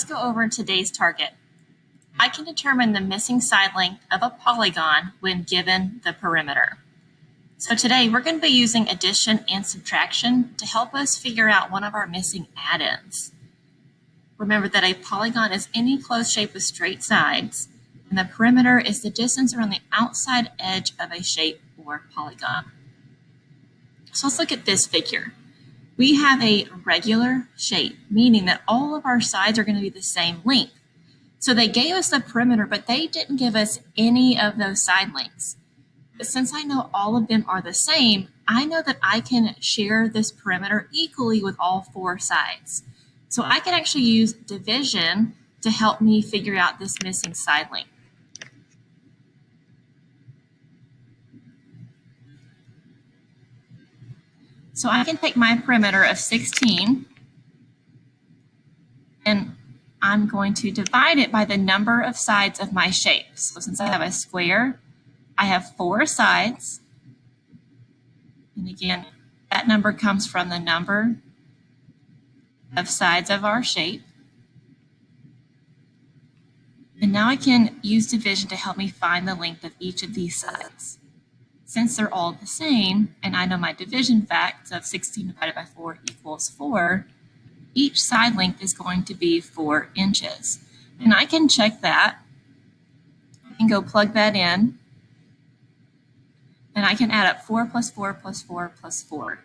let's go over today's target. I can determine the missing side length of a polygon when given the perimeter. So today we're going to be using addition and subtraction to help us figure out one of our missing add-ins. Remember that a polygon is any closed shape with straight sides, and the perimeter is the distance around the outside edge of a shape or polygon. So let's look at this figure. We have a regular shape, meaning that all of our sides are going to be the same length. So they gave us the perimeter, but they didn't give us any of those side lengths. But since I know all of them are the same, I know that I can share this perimeter equally with all four sides. So I can actually use division to help me figure out this missing side length. So I can take my perimeter of 16 and I'm going to divide it by the number of sides of my shape. So since I have a square, I have 4 sides. And again, that number comes from the number of sides of our shape. And now I can use division to help me find the length of each of these sides. Since they're all the same, and I know my division fact of 16 divided by 4 equals 4, each side length is going to be 4 inches. And I can check that. I can go plug that in. And I can add up 4 plus 4 plus 4 plus 4.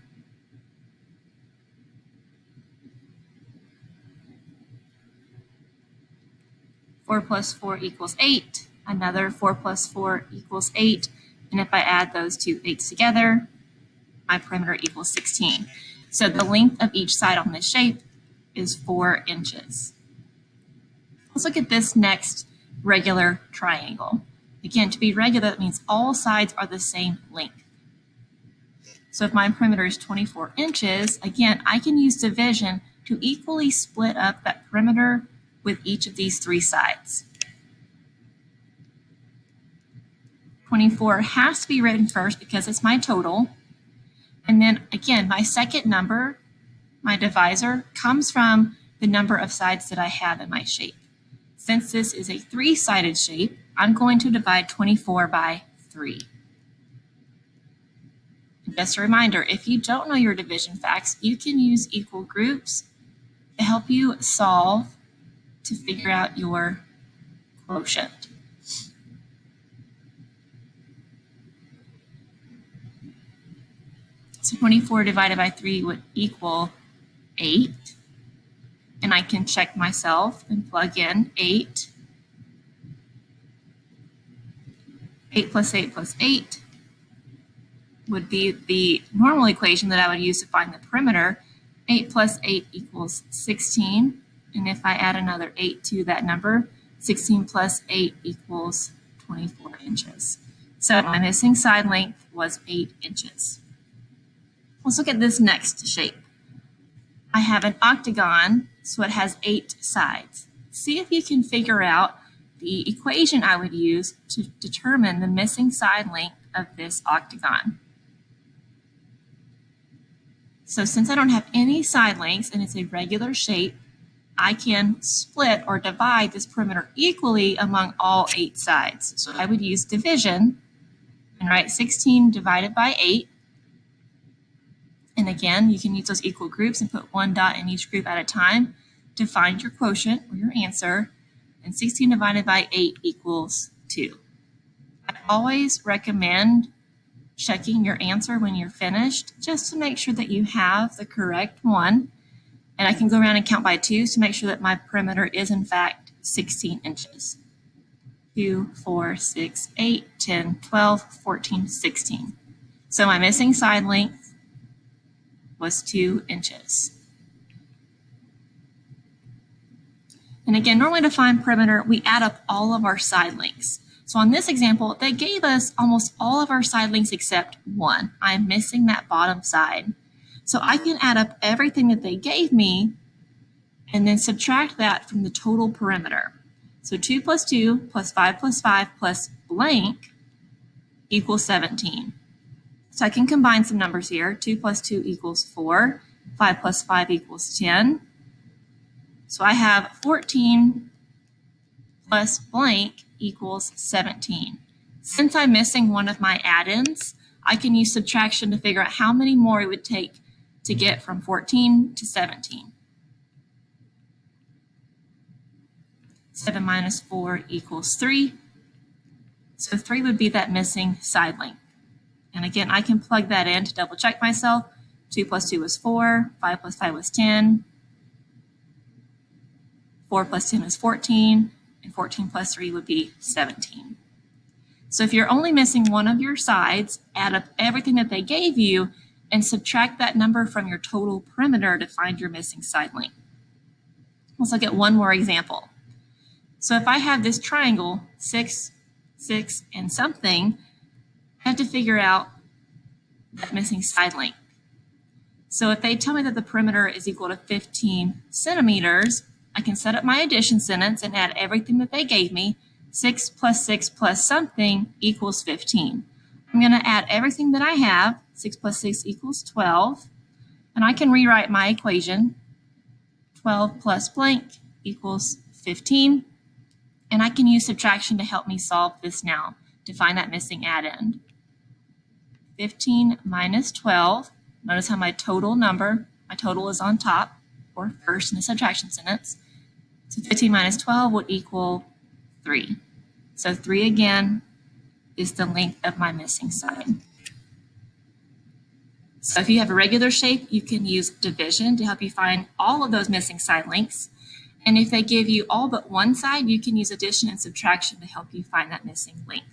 Four plus 4 equals 8. Another 4 plus 4 equals 8. And if I add those two 8s together, my perimeter equals 16. So the length of each side on this shape is 4 inches. Let's look at this next regular triangle. Again, to be regular, that means all sides are the same length. So if my perimeter is 24 inches, again, I can use division to equally split up that perimeter with each of these 3 sides. 24 has to be written first because it's my total. And then again, my second number, my divisor, comes from the number of sides that I have in my shape. Since this is a 3-sided shape, I'm going to divide 24 by 3. And just a reminder, if you don't know your division facts, you can use equal groups to help you solve to figure out your quotient. So 24 divided by 3 would equal 8. And I can check myself and plug in 8. 8 plus 8 plus 8 would be the normal equation that I would use to find the perimeter. 8 plus 8 equals 16. And if I add another 8 to that number, 16 plus 8 equals 24 inches. So my missing side length was 8 inches. Let's look at this next shape. I have an octagon, so it has 8 sides. See if you can figure out the equation I would use to determine the missing side length of this octagon. So since I don't have any side lengths and it's a regular shape, I can split or divide this perimeter equally among all 8 sides. So I would use division and write 16 divided by 8. And again, you can use those equal groups and put 1 dot in each group at a time to find your quotient or your answer. And 16 divided by 8 equals 2. I always recommend checking your answer when you're finished just to make sure that you have the correct one. And I can go around and count by 2s to make sure that my perimeter is in fact 16 inches. 2, 4, 6, 8, 10, 12, 14, 16. So my missing side length was 2 inches. And again, normally to find perimeter, we add up all of our side lengths. So on this example, they gave us almost all of our side lengths except 1. I'm missing that bottom side. So I can add up everything that they gave me and then subtract that from the total perimeter. So 2 plus 2 plus 5 plus blank equals 17. So I can combine some numbers here. 2 plus 2 equals 4. 5 plus 5 equals 10. So I have 14 plus blank equals 17. Since I'm missing one of my add-ins, I can use subtraction to figure out how many more it would take to get from 14 to 17. 7 minus 4 equals 3. So 3 would be that missing side length. And again, I can plug that in to double check myself. 2 plus 2 was 4, 5 plus 5 was 10, 4 plus 10 is 14, and 14 plus 3 would be 17. So if you're only missing one of your sides, add up everything that they gave you and subtract that number from your total perimeter to find your missing side length. Let's look at one more example. So if I have this triangle, 6, 6, and something, I have to figure out that missing side length. So if they tell me that the perimeter is equal to 15 centimeters, I can set up my addition sentence and add everything that they gave me. 6 plus 6 plus something equals 15. I'm going to add everything that I have. 6 plus 6 equals 12. And I can rewrite my equation. 12 plus blank equals 15. And I can use subtraction to help me solve this now to find that missing add-in. 15 minus 12. Notice how my total is on top or first in the subtraction sentence. So 15 minus 12 would equal 3. So 3 again is the length of my missing side. So if you have a regular shape, you can use division to help you find all of those missing side lengths. And if they give you all but one side, you can use addition and subtraction to help you find that missing length.